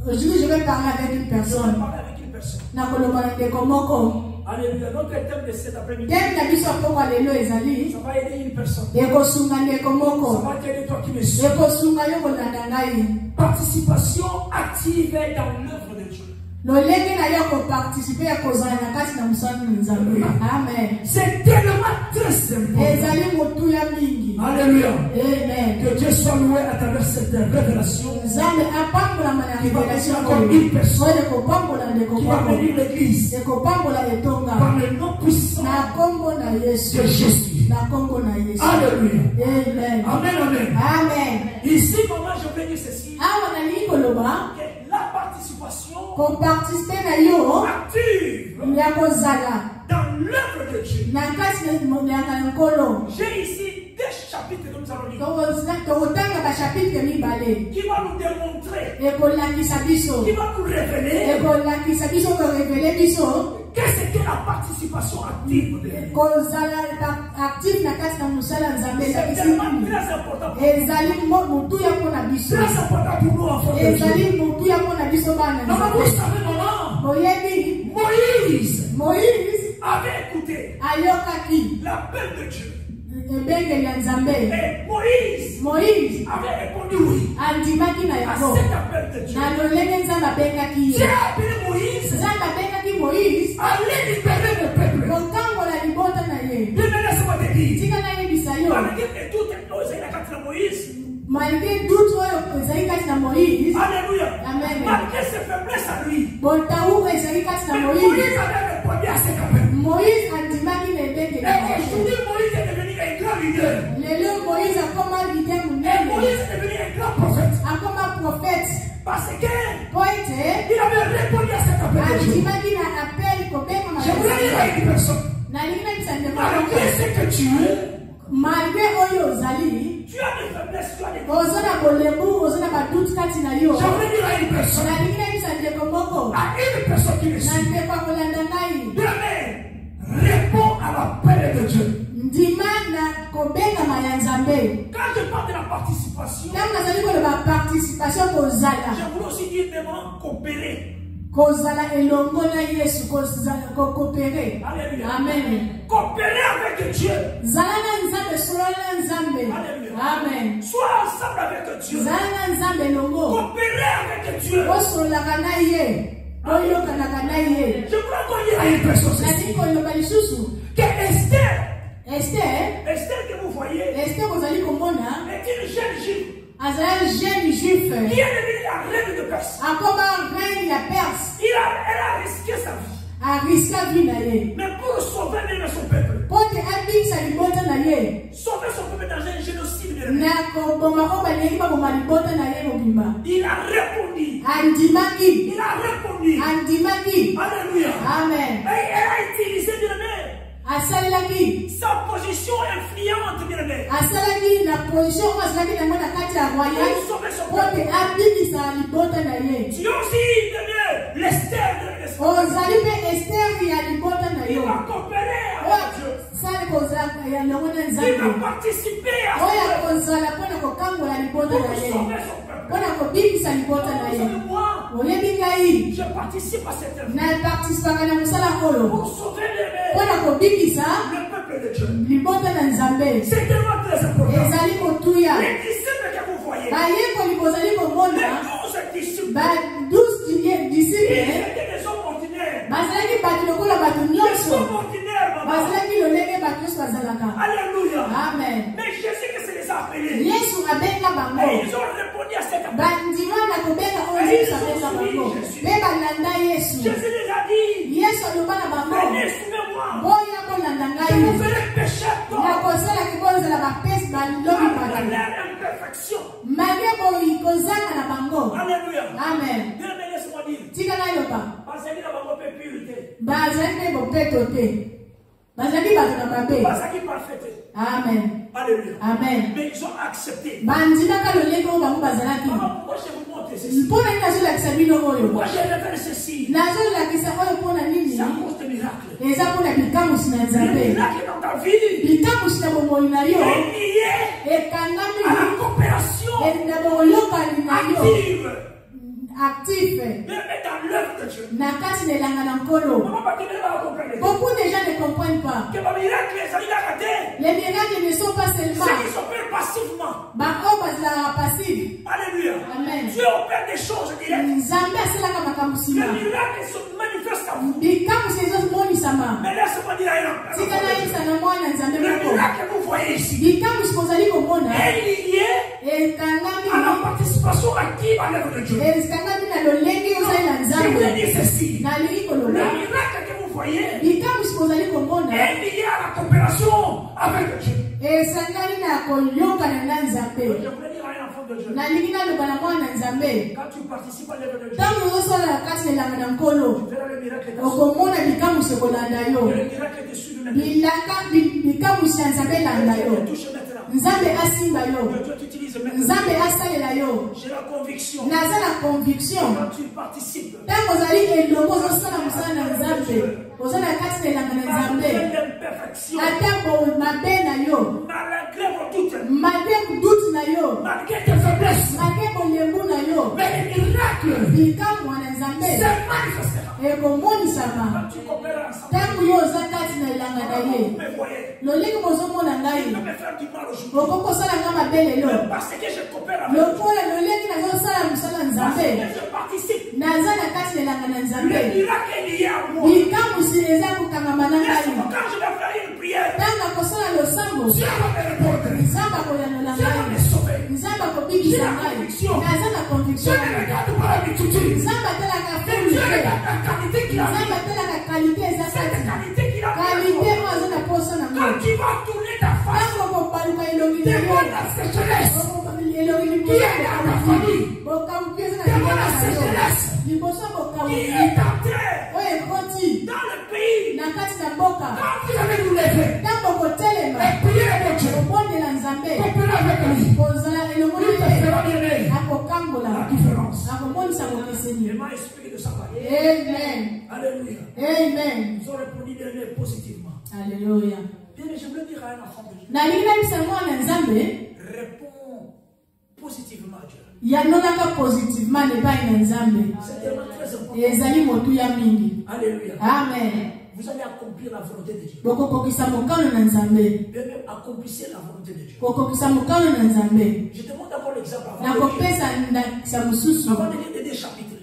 Aujourd'hui, je vais parler avec une personne. Alléluia. Notre thème de cet après-midi, ça va aider une personne. Ça va aider toi qui me suis. Participation active dans l'œuvre de Dieu. Amen. C'est tellement très simple. Alléluia. Que Dieu soit loué à travers cette révélation. Qui va comme une personne qui va venir l'église par le nom puissant de Jésus. Alléluia. Amen, amen. Ici, comment je vais dire ceci? Que la participation active dans l'œuvre de Dieu. J'ai ici des chapitres que nous allons lire qui vont nous démontrer, qui vont nous révéler qu'est-ce que la participation active de Dieu. C'est tellement très important. Très important pour nous enfants de Dieu. Donc vous savez maintenant, Moïse avait écouté l'appel de Dieu. Et Moïse avait répondu oui à cet appel de Dieu. Dieu a appelé Moïse à aller libérer le peuple. Mais laisse-moi te dire, malgré toute Moïse, alléluia, malgré ses faiblesses à lui, Moïse avait répondu à cet appel. Et aujourd'hui, Moïse est devenu un grand leader. Et Moïse est devenu un grand prophète. Parce qu'il avait répondu à cet appel de Dieu. Je voulais dire à une personne, malgré ce que tu es, tu as des faiblesses, tu as des faiblesses. Je voulais dire à une personne, qui me suit, demain, réponds à l'appel de Dieu. Quand je parle de la participation, je voulais aussi dire devant coopérer. Alléluia. Amen. Coopérer avec Dieu. Alléluia. Amen. Sois ensemble avec Dieu. Coopérer avec Dieu. Je voulais qu'on dise à une personne que Esther que vous voyez, est une jeune juive. Qui est devenue la reine de Perse. Elle a risqué sa vie. Mais pour sauver même son peuple. Sauver son peuple dans un génocide. Il a répondu. Alléluia. Amen. Et elle a utilisé de sa position influente, bien aimé. Tu aussi devenu l'Esther de l'espoir. Il va coopérer avec Dieu. Il va participer à ce pour sauver son peuple. Moi, je participe à cette œuvre pour sauver le peuple de Dieu. C'est tellement très important. Les disciples que vous voyez, les 12 disciples, ils étaient des hommes ordinaires. Alléluia. Amen. Mais Jésus que se les a appelés. Et ils ont répondu à cet appel. Jésus les a dit, venez, suivez-moi. Je vous ferai pécher à leur imperfection. Alléluia. Amen. Bien, mais laisse-moi dire. Parce qu'il a pas de pureté. Parce qu'il parfait. Amen. Alléluia. Amen. Mais ils ont accepté. Pourquoi je vous montre ceci? Pourquoi je révèle ceci? C'est à cause de miracles. Le miracle dans ta vie est lié à la coopération active actif. Mais dans l'œuvre de Dieu. Beaucoup de gens ne comprennent pas. Les miracles ne sont pas seulement. Ceux qui s'opèrent passivement. Alléluia. Amen. Dieu opère des choses directes. Les miracles se manifestent en vous. Mais laisse-moi dire rien. Le miracle que vous voyez ici est lié à la participation active à l'œuvre de Dieu. Je voulais dire ceci. Le miracle que vous voyez est lié à la coopération avec Dieu. Je voulais dire à un enfant de Dieu. Quand tu participes à l'œuvre de Dieu, tu verras le miracle de Dieu. Le miracle dessus de Nzambe asimba yo. Dieu t'utilise maintenant. J'ai la conviction. Quand tu participes. Malgré vos doutes. Malgré tes faiblesses. Mais le miracle se manifestera. Quand tu coopères ensemble. Vous me voyez. Il peut me faire du mal aujourd'hui. Parce que je coopère avec Dieu. Parce que je participe. Le miracle est lié à moi. Quand je vais faire une prière, Dieu va me répondre. Dieu va me sauver. J'ai la conviction. Dieu ne regarde pas l'habitude. Dieu regarde la qualité qu'il a. Cette qualité qu'il a. Quand tu vas tourner ta face, devant la sécheresse qui est dans ta famille, devant la sécheresse qui est entrée dans le pays, quand vous allez vous lever et prier avec Dieu, coopérer avec lui, il te fera bien la différence. Il m'a expliqué de sa part. Amen. Alléluia. Amen. Ils ont répondu positivement. Alléluia. Bien, je voulais dire à un enfant de Dieu. Réponds positivement à Dieu. C'est tellement très important. Alléluia. Amen. Vous allez accomplir la volonté de Dieu. Bien, accomplissez la volonté de Dieu. Je te montre d'abord l'exemple avant de lire des chapitres.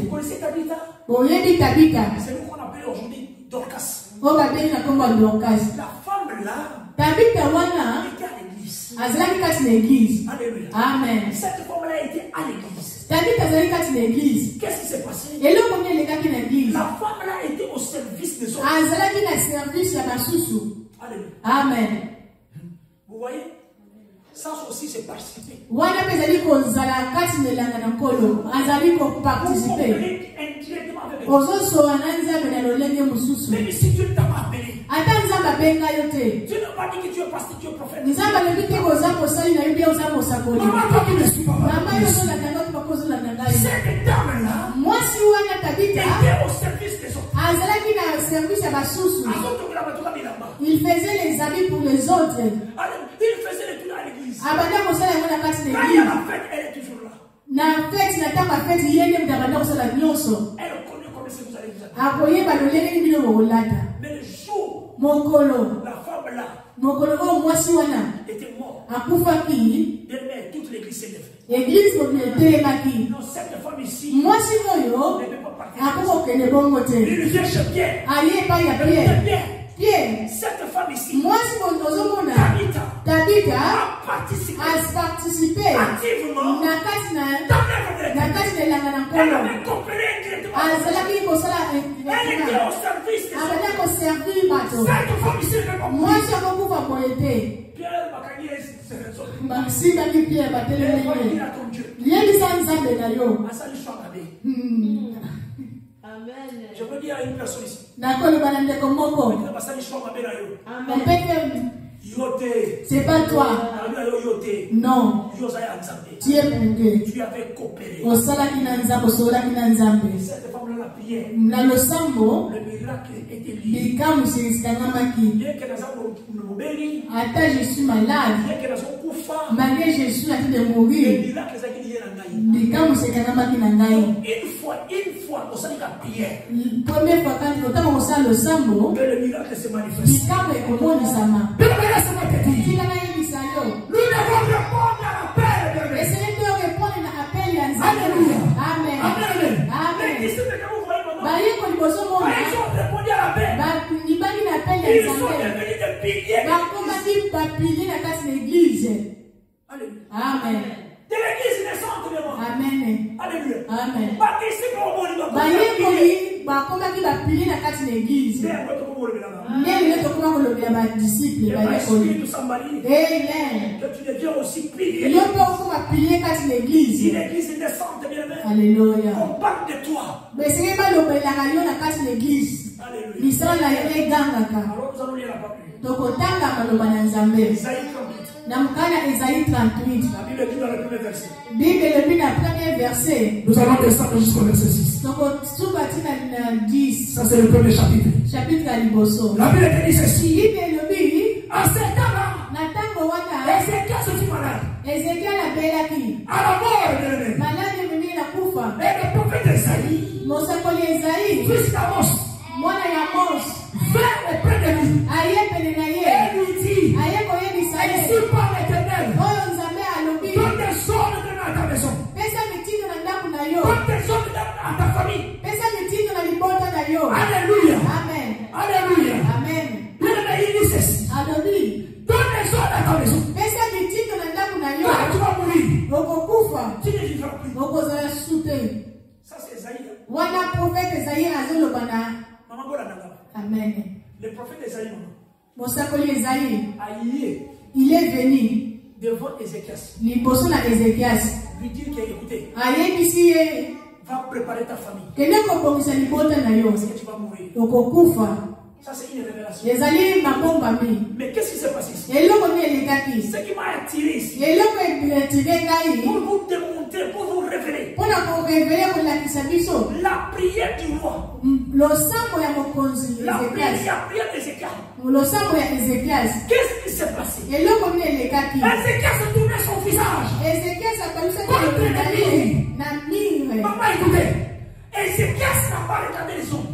Vous connaissez Tabitha? C'est nous qu'on appelle aujourd'hui Dorcas. La femme là était à l'église. Alléluia. Amen. Cette femme là était à l'église. Qu'est-ce qui s'est passé? La femme là était au service des autres. Alléluia. Amen. Vous voyez? Ça aussi c'est participer. Vous coopérez indirectement avec eux. Même si Dieu ne t'a pas appelé, Dieu n'a pas dit que tu es pasteur, tu es prophète. Maman, toi qui ne suis pas cette dame-là était au service des autres. Il faisait les habits pour les autres. Il faisait les tours à l'église. Quand il y a la fête, elle est toujours là. Elle connaît comment c'est que vous allez vous habiller. Mais le jour, la femme là était morte. Toute l'église s'est levée. Non, cette femme ici ne peut pas partir. Il vient chez Pierre. Pierre, cette femme ici, Tabitha, a participé activement dans l'œuvre de Dieu. Elle avait coopéré indirectement. Elle était au service des autres. Cette femme ici ne peut pas partir. Pierre Bakani est Pierre, je veux dire à une personne ici. C'est pas toi. Non. Tu es monté. Tu avais coopéré. Cette femme-là l'a prié. Le miracle était lié. Bien que je suis malade. Bien que malgré Jésus a dit de mourir, une fois, on s'est prière. Première fois quand on a le sambo, le miracle se manifeste. Nous devons répondre à l'appel. Essayez de répondre à l'appel. Alléluia. Amen. Amen. Amen. Les disciples que vous voyez maintenant, Ils ont répondu à l'appel. Ils sont devenus des piliers. Alléluia. Amen. De l'église naissante de moi. Amen. Alléluia. Amen. Participe au monde. Que tu deviens aussi pilier. Une église naissante de moi. Alléluia. On parle de toi. Alléluia. Alors nous allons lire la parole. Isaïe 38. Isaïe 38. La Bible dit dans le premier verset. Bible le premier verset. Nous allons descendre jusqu'au verset 6. Ça c'est le premier chapitre. Chapitre à Liboso. La Bible dit ceci. À ce temps-là, Ézéchias se fit malade. À la mort de l'ennemi. Et le prophète Isaïe, fils d'Amos, vint auprès de lui. Et lui dit, ainsi parle l'Éternel, donne des ordres à ta maison, donne des ordres à ta famille. Alléluia. Amen. Alléluia. Amen. Bien aimé, il dit ceci. Donne des ordres à ta maison. Quand tu vas mourir, tu ne vivras plus. Ça c'est Isaïe. Maman Gola Nagaba. Amen. Le prophète Isaïe, Il est venu devant Ézéchias. Lui dire qu'écoutez, va préparer ta famille. Parce que tu vas mourir. Ça c'est une révélation. Mais qu'est-ce qui s'est passé ici? Ce qui m'a attiré ici, pour vous démontrer, pour vous révéler la prière du roi, la prière d'Ézéchias. Qu'est-ce qui s'est passé? Ézéchias se tournait son visage contre l'ennemi. Maman, écoutez, Ézéchias n'a pas regardé les hommes.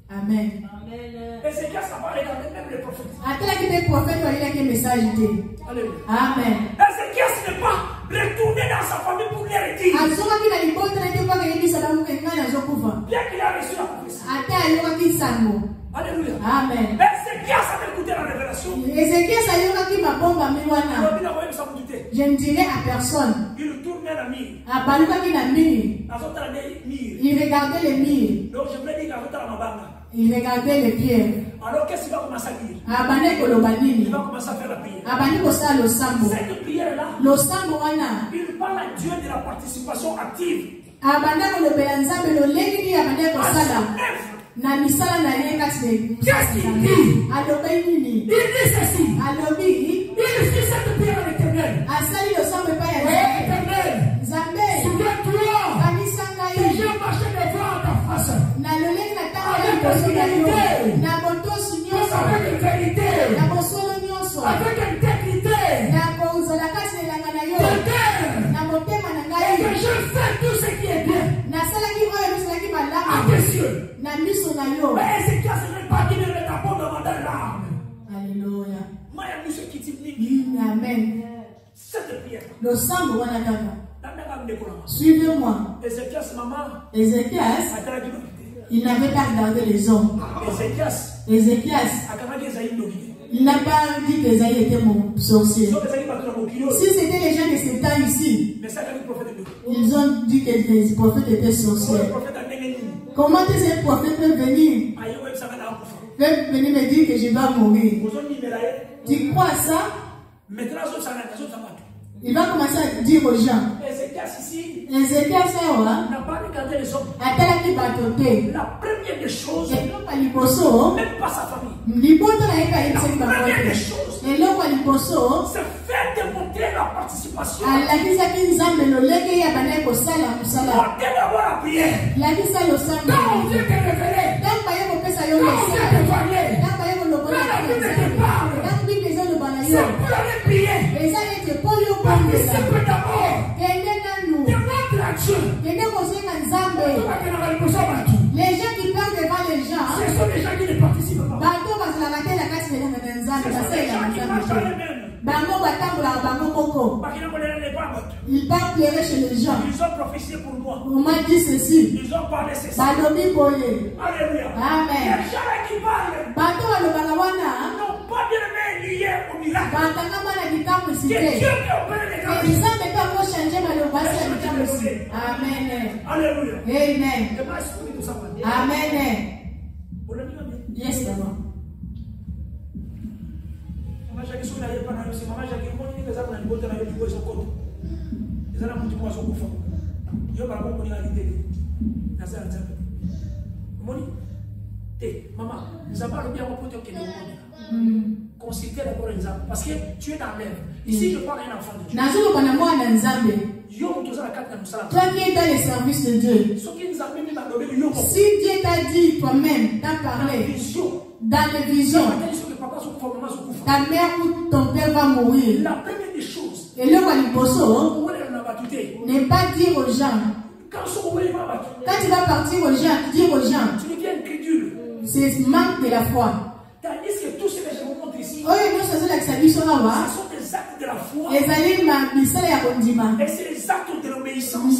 Amen. Ézéchias n'a pas regardé même les prophètes. Alléluia. Amen. Ézéchias n'est pas retourné dans sa famille pour leur dire. Bien qu'il a reçu la prophétie. Alléluia. Amen. Ézéchias avait écouté la révélation. Je ne dirais à personne. Il tournait la mire. Il regardait les murs. Donc je voulais dire qu'à il regardait les pierres. Alors qu'est-ce qu'il va commencer à dire? Il va commencer à faire la prière. Cette prière-là, il parle à Dieu de la participation active. Qu'est-ce qu'il dit? Il dit ceci. Il fit cette prière à l'Éternel. Éternel, souviens-toi que j'ai marché devant ta face avec personnalité, avec vérité, avec intégrité, et que je fais tout ce qui est bien à tes yeux. Mais Ézéchias n'est pas dit de répondre devant des larmes. Alléluia. Amen. Cette prière. Suivez-moi. Ézéchias, il n'avait pas regardé les hommes. Ézéchias, il n'a pas dit qu'Ésaïe était mon sorcier. Si c'était les gens de ce temps ici, ils ont dit que les prophètes étaient sorciers. Comment est-ce qu'un prophète peut venir me dire que je vais mourir? Tu crois ça? Il va commencer à dire aux gens. Ézéchias n'a pas regardé les hommes. La première des choses, même pas sa famille. La première des choses, c'est faire démontrer la participation. Montrer d'abord la prière. Quand on vient te révéler, quand on vient te varier, quand la Bible te parle, c'est Les gens qui parlent devant les gens, ce sont les gens qui ne participent pas. Ils parlent pleurer chez les gens. Ils ont prophétisé pour moi. On m'a dit ceci. Ils ont parlé ceci. Alléluia. Amen. Les gens qui parlent n'ont pas bien lié au miracle. C'est Dieu qui opère les miracles. Amen. Alléluia. Amen. Amen. Yes, Lord. Maman, nous avons le bien repos que consultez d'abord les âmes. Parce que tu es dans l'œuvre. Ici, je parle à un enfant de Dieu. Toi qui es dans les services de Dieu. Si Dieu t'a dit toi-même, t'a parlé dans les visions, ta mère ou ton père va mourir. La première des choses, et le n'est pas dire aux gens. Quand tu vas partir aux gens, dire aux gens, tu deviens incrédule. C'est manque de la foi. Tandis que tout ce que je vous montre ici, ce sont des actes de la foi. Et c'est des actes de l'obéissance.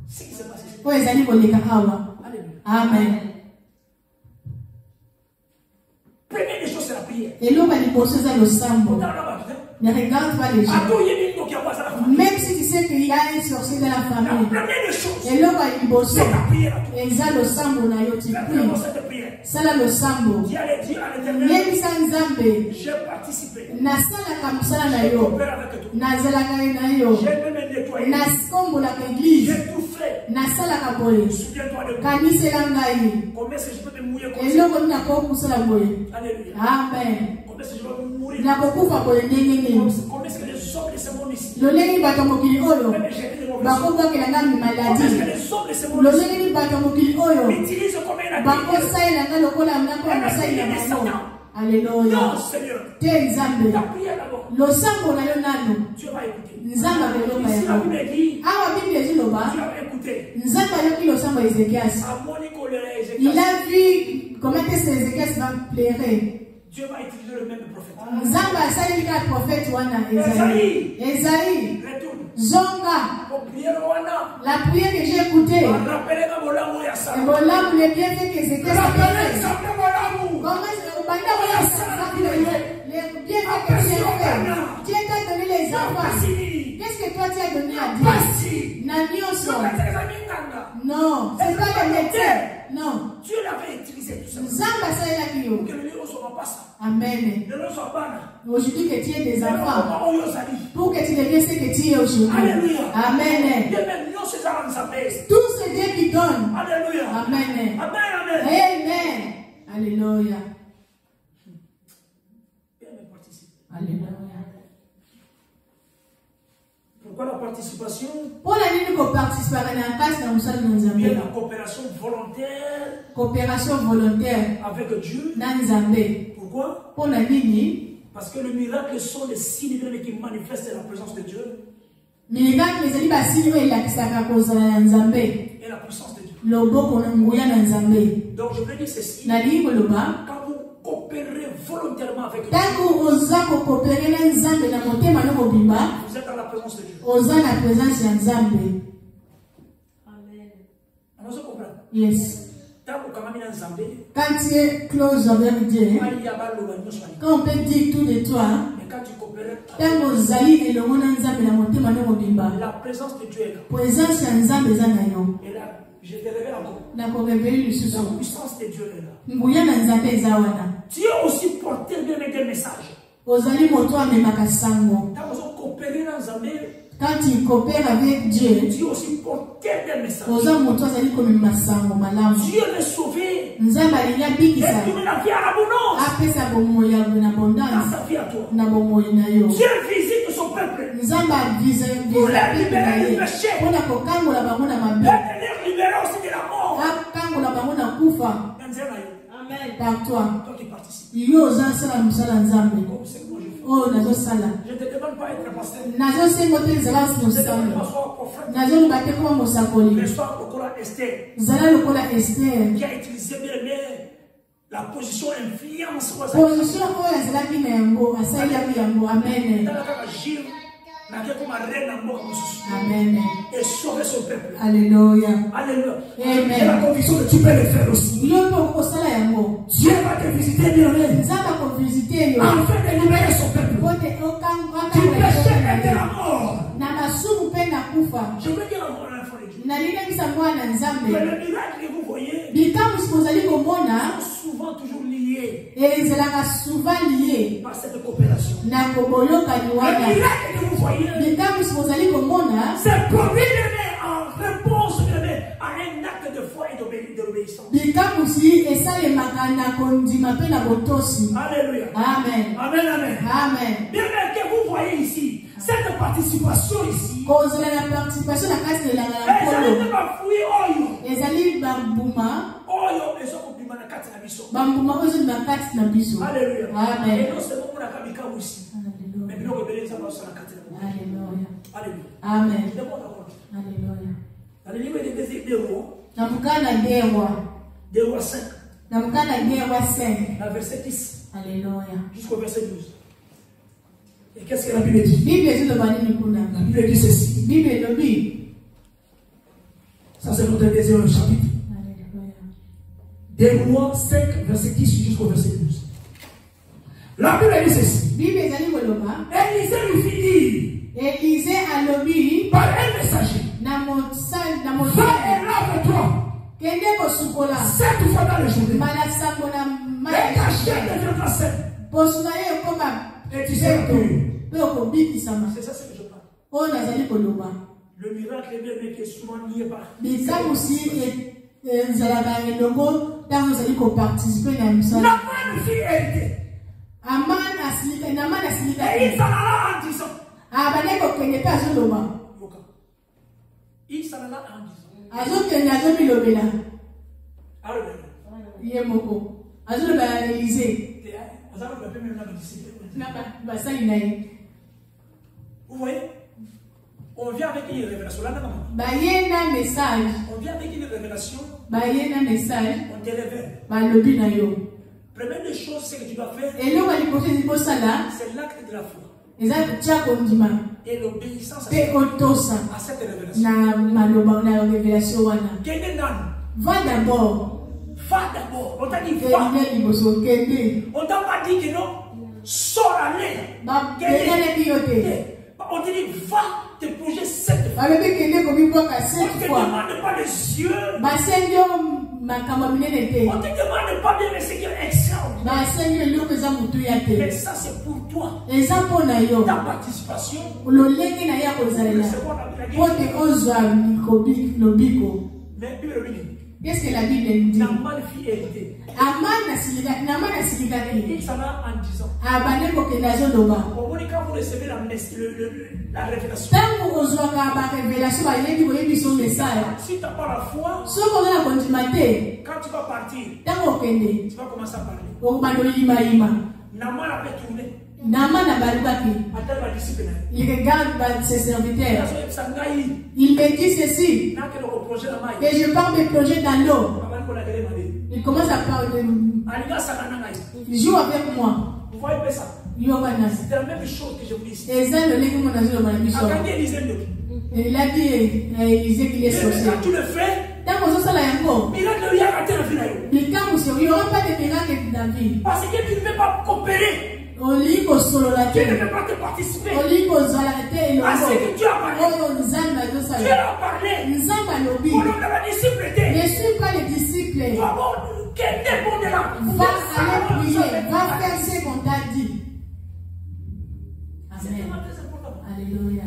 C'est ce qui s'est passé. Amen. Première des choses, c'est la prière. Et l'homme a posé le sambo. Ne regarde pas les gens. Même si tu sais qu'il y a un sorcier dans la famille. Et l'homme a bossé. Et il a le sambo na yoti. Ça là le sambo. Même sans zambe. J'ai participé. Na sala comme ça na yo. Na zala na yo. Na skombo la église. J'ai tout fait. Na sala kapole. Souviens-toi de moi. Kanise la ngai. Comment est-ce que je peux me mouiller comme ça? Et l'homme n'a pas poussé la boye. Alléluia. Amen. Comment est-ce que je peux me mourir? Na kokufa ko ndenge. Comment est-ce que les hommes de ce monde ici? Le lengi bato mokili oyo. Bakoba ke nga maladie. Le lengi bato mokili oyo. Utilise comme un bako sai na nga lokola ngako na sai na bango. Alléluia. Non, Seigneur. Te nzambe. Lo sambo na yo nano. Dieu va écouter. Nzamba beloka ya. Awa Bible eziloba. Dieu va écouter. Nzamba yoki lo sambo Ézéchias. Il a vu comment est-ce que Ézéchias va pleurer. Dieu va utiliser le même prophète. Nzamba asali ka prophète wana Esaïe. Esaïe. Zonga. La prière que j'ai écoutée. Le bolam le bien fait que Ézéchias a fait. Comment est-ce que le bien fait que j'ai fait? Dieu t'a donné les enfants. Qu'est-ce que toi tu as donné à Dieu? Nanioso. Non, c'est pas le métier. Non. Dieu l'avait utilisé tout ça. Zamba ça est là qui pour que le lion soit pas ça. Amen. Aujourd'hui que tu es des enfants. Pour que tu deviennes ce que tu es aujourd'hui. Alléluia. Amen. Tout ce Dieu qui donne. Alléluia. Amen. Amen. Amen. Amen. Alléluia. Alléluia. Pourquoi la participation? Pour la ligne qu'on participe à la coopération volontaire. Coopération volontaire avec Dieu. Pourquoi? Pour la ligne. Parce que le miracle sont les signes qui manifestent la présence de Dieu. Miracle les signes et la puissance de Dieu. Donc je veux dire ceci. Quand vous coopérez volontairement avec Dieu, vous êtes dans la présence de Dieu. Amen. On se comprend? Yes. Quand tu es close avec Dieu, quand on peut dire tout de toi, quand tu coopères, la présence de Dieu est là. Présence de Dieu est là. Et là, je te révèle encore. La puissance de Dieu est là. Dieu aussi porté des messages. Quand tu coopères avec Dieu, Dieu aussi portait des messages. Dieu le sauvait. Il a donné la vie à l'abondance. Dans sa vie à toi. Dieu visite son peuple. Pour les libérer du péché. Pour les libérer aussi de la mort. Amen. Par toi. Toi qui participes. Comme c'est que moi je fais. Oh, nazo sala. Je ne te demande pas d'être pasteur. Nazo sengote zala Je ne te sala. demande pas sois prophète. Nazo lubate kwa mosakoli. Mais sois lokola Esther. Zala lokola Esther. Qui a utilisé bien la position influence. Position oyo ezalaki na yango, asalaki yango. Amen. Amen. Et sauver son peuple. Alléluia. Alléluia. Amen. Et la conviction que tu peux le faire aussi. Dieu va te visiter, bien aimé. Afin de libérer son peuple. Tu péchais et de la mort. Je veux dire à mon enfant de Dieu. Mais le miracle que vous voyez sont souvent toujours liés par cette coopération. Le miracle que vous voyez c'est produit en réponse à un acte de foi et d'obéissance. Alléluia. Amen. Amen, amen. Amen. Bien que vous voyez ici, cette participation ici, la participation Alléluia. Amen. Et non seulement pour la Kamika aussi, mais bien que ça va sur la Alléluia. Alléluia. Amen. Alléluia. Dans le livre des Rois, des Rois 5, la verset 10 jusqu'au verset 12. Et qu'est-ce que la Bible dit? La Bible dit ceci. Ça c'est notre deuxième chapitre. Des Rois 5, verset 10 jusqu'au verset 12. La Bible dit ceci. Élisée lui fit dire par un messager, va et lave-toi 7 fois dans le journée. Et ta chair deviendra saine. Et tu seras pur. C'est ça ce que je parle. Le miracle est bien qui est souvent lié par. Naman fit hériter. Et il s'en alla en disant. Il s'en alla en disant. Vous voyez? On vient avec une révélation. On vient avec une révélation. On te révèle. Première des choses, c'est que tu dois faire. C'est l'acte de la foi. Et l'obéissance à cette révélation. Va d'abord. On t'a dit va. On t'a pas dit que non. Sors aller. On te dit va te plonger 7 fois. On ne te demande pas les yeux. On ne te demande pas de Seigneur extraordinaire. Mais ça c'est pour toi. Ta participation. Mais qu'est-ce que la Bible dit? Naman fit hériter. Il s'en va en disant. Quand vous recevez la révélation. Si tu n'as pas la foi, quand tu vas partir, tu vas commencer à parler. Naman avait tourné. Il regarde ses serviteurs. Il me dit ceci. Et je pars me plonger dans l'eau. Il commence à parler. Il joue avec moi. Vous voyez ça? C'est la même chose que je vous dis. Il a dit Élisée qu'il est sorcier. Quand tu le fais, il n'y aura pas de miracle dans la vie. Parce que tu ne peux pas coopérer. Tu ne peux pas te participer. À ce que tu as parlé. Tu as parlé. Pour le disciple était. Ne suis pas le disciple. Va aller prier. Va faire ce qu'on t'a dit. Amen. Alléluia.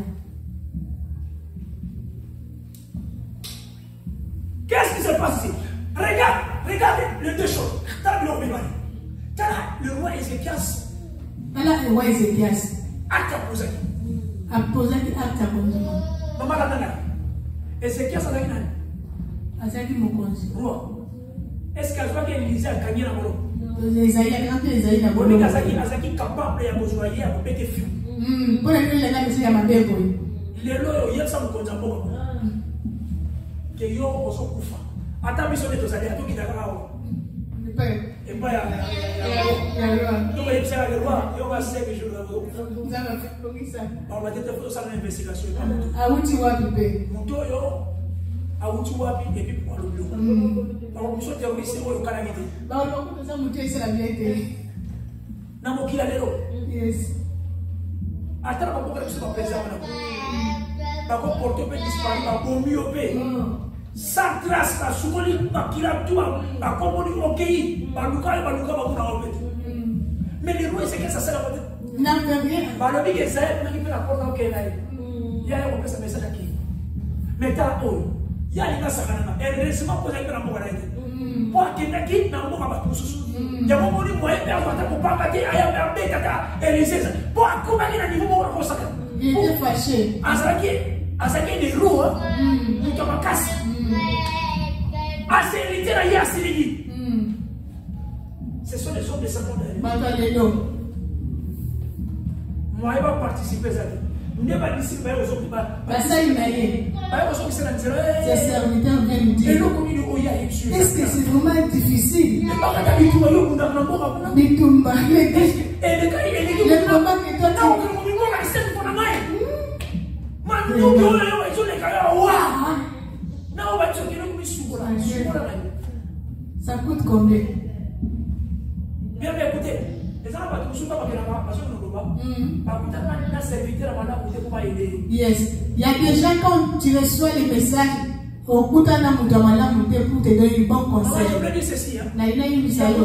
Qu'est-ce qui se passe ici? Regarde les deux choses. Le roi Ézéchias. Le roi Ézéchias a posé acte. Maman la nana. Ézéchias a dit roi. Est-ce qu'elle voit qu'Élisée a gagné la mort? Esaïe a Esaïe na bolo. Azaki capable ya kozoyer ya kopete fiu. Pour la nuit la mesi ya mabeko. Lelo yo yesa mukonza mboko. Que yo osokufa. Ata biso ne tozali atoki dakaka o. Et pas ya. Donc il s'est allé voir, il va se que je le vois. On va peut-être faire ça une investigation. Ah où tu vois bébé? Moto yo ah où tu vois et puis pour le bureau. Alors biso terroriste au Canada. Ba on ko ça moto c'est la vérité. Na mo kila lelo. Yes. Ata ba ko ka biso ba président na. Ba ko porter pe disparu ba ko miope. Sans trace, la soumoni, la kilatua, la commune au pays, la luka, la luka, mais les roues, c'est que ça sert à votre. Non, rien. Le big est ça, il fait la porte au Kenya. Il y a un message aquí. Mais t'as haut. Il y a une casse à Canada. Et le récemment, vous avez fait la morale. Pour qu'il n'a quitté, n'a pas battu sous. Il y a un moment où il y a un pas battu, il y a un bête à et les 16. Pour accompagner le niveau où on s'en va. Il était fâché. À ça qui est des roues, il y a une casse. Ce sont les hommes de secondaire. Moi, je vais participer à ça. Je ne vais pas participer aux autres. C'est serviteur vient nous dire. Est-ce que c'est vraiment difficile? Le combat que toi tu ça coûte combien? Bien écoutez, les gens ne pas parce que nous ne pas. Yes. Il y a déjà quand tu reçois les messages au Koutana Moudamala pour te donner une bonne conseil. Je voulais dire ceci. Il y a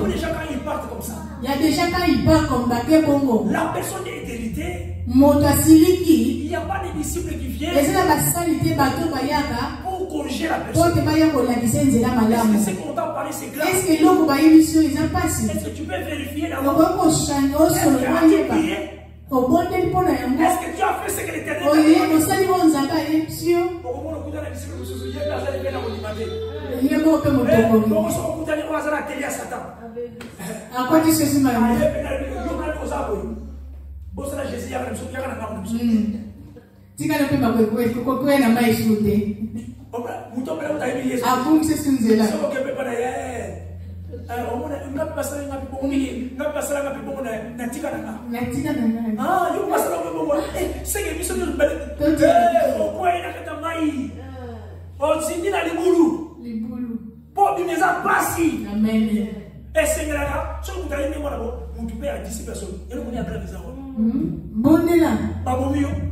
déjà quand ils partent comme ça. Il y a déjà quand ils partent comme Baké Bongo. La personne est héritée. Il n'y a pas de disciples qui viennent pour corriger la personne. Est-ce qu'on t'a parlé, c'est clair? Est-ce que tu peux vérifier d'abord? Est-ce que tu as fait ce que l'Éternel t'a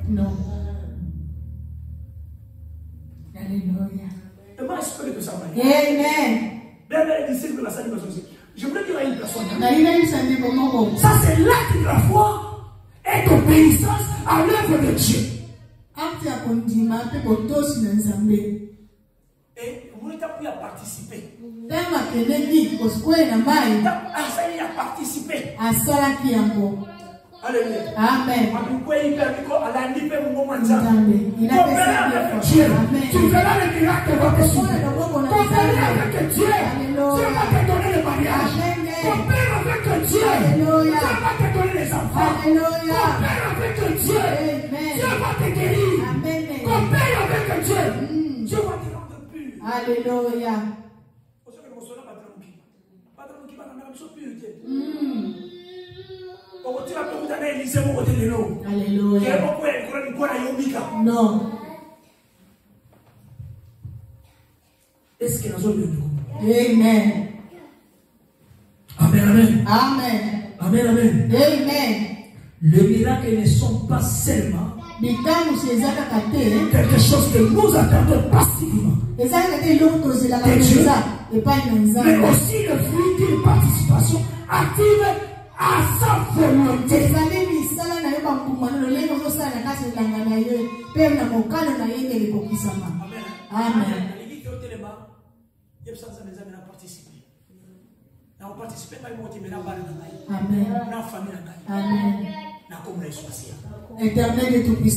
non. Alléluia. Amen. Je voulais dire à une personne. Ça, c'est l'acte de la foi et d'obéissance à l'œuvre de Dieu. Et vous n'êtes plus à participer. À participer. Alléluia. Amen. Il a fait ça. Tu verras le miracle de votre suite. Coopérer avec Dieu. Dieu va te donner le mariage. Coopérer avec Dieu. Dieu va te donner les enfants. Coopérer avec Dieu. Dieu va te guérir. Coopérer avec Dieu. Dieu va te rendre pur. Alléluia. Alléluia. Non. Est-ce que nous avons Amen. Amen, amen. Amen. Amen, amen. Amen. Les miracles ne sont pas seulement quelque chose que nous attendons passivement. Mais aussi le fruit d'une participation active à sa volonté. Amen. Amen. Éternel de tout puissant.